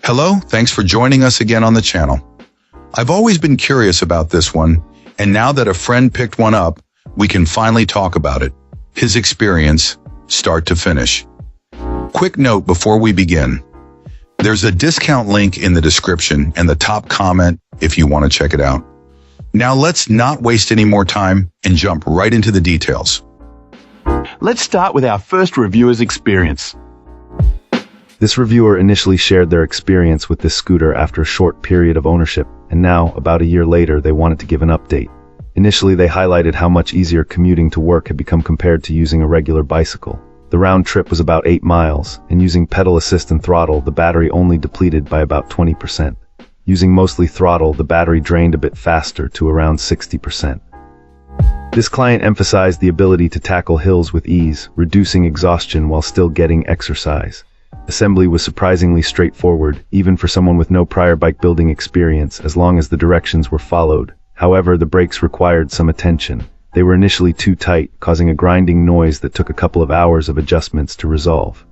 Hello, thanks for joining us again on the channel. I've always been curious about this one, and now that a friend picked one up, we can finally talk about it. His experience, start to finish. Quick note before we begin. There's a discount link in the description and the top comment if you want to check it out. Now let's not waste any more time and jump right into the details. Let's start with our first reviewer's experience. This reviewer initially shared their experience with this scooter after a short period of ownership, and now, about a year later, they wanted to give an update. Initially, they highlighted how much easier commuting to work had become compared to using a regular bicycle. The round trip was about 8 miles, and using pedal assist and throttle, the battery only depleted by about 20%. Using mostly throttle, the battery drained a bit faster to around 60%. This client emphasized the ability to tackle hills with ease, reducing exhaustion while still getting exercise. Assembly was surprisingly straightforward, even for someone with no prior bike building experience, as long as the directions were followed. However, the brakes required some attention. They were initially too tight, causing a grinding noise that took a couple of hours of adjustments to resolve.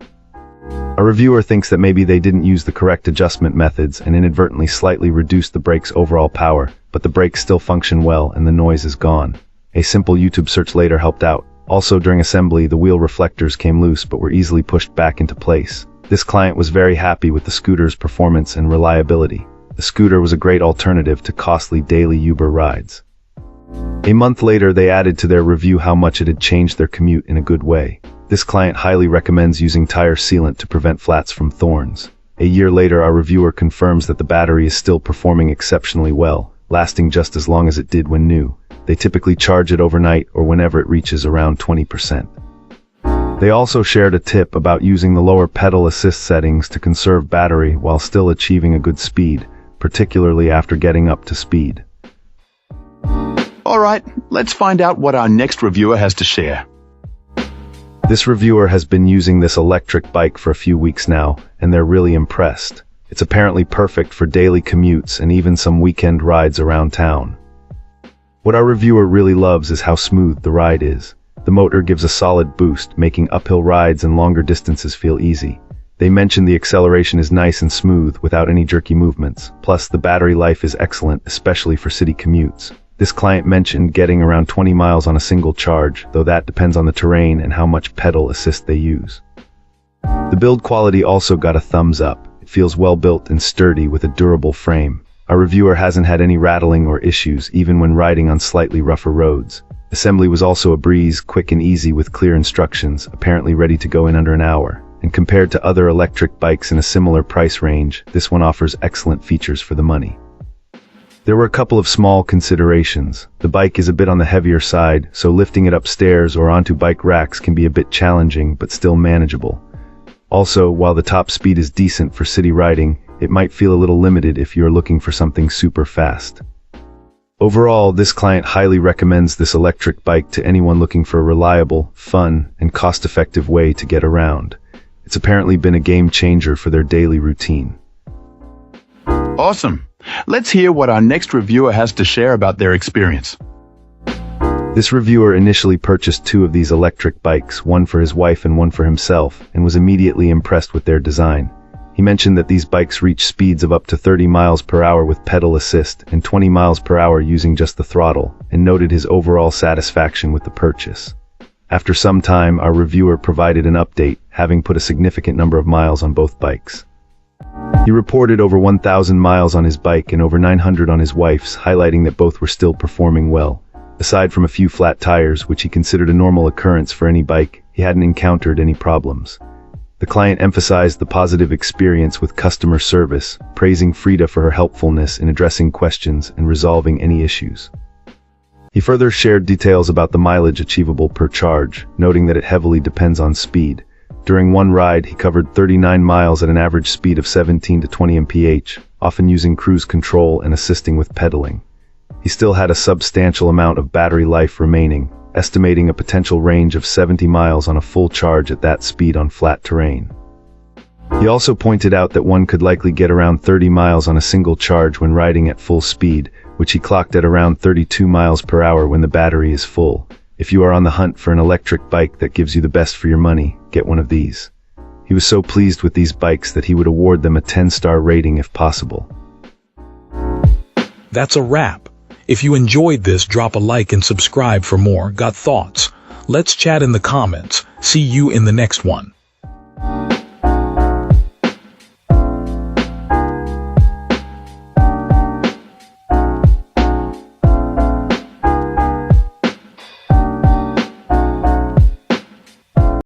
A reviewer thinks that maybe they didn't use the correct adjustment methods and inadvertently slightly reduced the brake's overall power, but the brakes still function well and the noise is gone. A simple YouTube search later helped out. Also, during assembly, the wheel reflectors came loose but were easily pushed back into place. This client was very happy with the scooter's performance and reliability. The scooter was a great alternative to costly daily Uber rides. A month later, they added to their review how much it had changed their commute in a good way. This client highly recommends using tire sealant to prevent flats from thorns. A year later, our reviewer confirms that the battery is still performing exceptionally well, lasting just as long as it did when new. They typically charge it overnight or whenever it reaches around 20%. They also shared a tip about using the lower pedal assist settings to conserve battery while still achieving a good speed, particularly after getting up to speed. Alright, let's find out what our next reviewer has to share. This reviewer has been using this electric bike for a few weeks now, and they're really impressed. It's apparently perfect for daily commutes and even some weekend rides around town. What our reviewer really loves is how smooth the ride is. The motor gives a solid boost, making uphill rides and longer distances feel easy. They mention the acceleration is nice and smooth without any jerky movements. Plus, the battery life is excellent, especially for city commutes. This client mentioned getting around 20 miles on a single charge, though that depends on the terrain and how much pedal assist they use. The build quality also got a thumbs up. It feels well built and sturdy with a durable frame. Our reviewer hasn't had any rattling or issues, even when riding on slightly rougher roads. Assembly was also a breeze, quick and easy with clear instructions, apparently ready to go in under an hour. And compared to other electric bikes in a similar price range, this one offers excellent features for the money. There were a couple of small considerations. The bike is a bit on the heavier side, so lifting it upstairs or onto bike racks can be a bit challenging, but still manageable. Also, while the top speed is decent for city riding, it might feel a little limited if you're looking for something super fast. Overall, this client highly recommends this electric bike to anyone looking for a reliable, fun, and cost-effective way to get around. It's apparently been a game changer for their daily routine. Awesome. Let's hear what our next reviewer has to share about their experience. This reviewer initially purchased 2 of these electric bikes, one for his wife and one for himself, and was immediately impressed with their design. He mentioned that these bikes reach speeds of up to 30 miles per hour with pedal assist and 20 miles per hour using just the throttle, and noted his overall satisfaction with the purchase. After some time, our reviewer provided an update, having put a significant number of miles on both bikes. He reported over 1,000 miles on his bike and over 900 on his wife's, highlighting that both were still performing well. Aside from a few flat tires, which he considered a normal occurrence for any bike, he hadn't encountered any problems. The client emphasized the positive experience with customer service, praising Frida for her helpfulness in addressing questions and resolving any issues. He further shared details about the mileage achievable per charge, noting that it heavily depends on speed. During one ride, he covered 39 miles at an average speed of 17 to 20 mph, often using cruise control and assisting with pedaling. He still had a substantial amount of battery life remaining, estimating a potential range of 70 miles on a full charge at that speed on flat terrain. He also pointed out that one could likely get around 30 miles on a single charge when riding at full speed, which he clocked at around 32 miles per hour when the battery is full. If you are on the hunt for an electric bike that gives you the best for your money, get one of these. He was so pleased with these bikes that he would award them a 10-star rating if possible. That's a wrap. If you enjoyed this, drop a like and subscribe for more. Got thoughts? Let's chat in the comments. See you in the next one.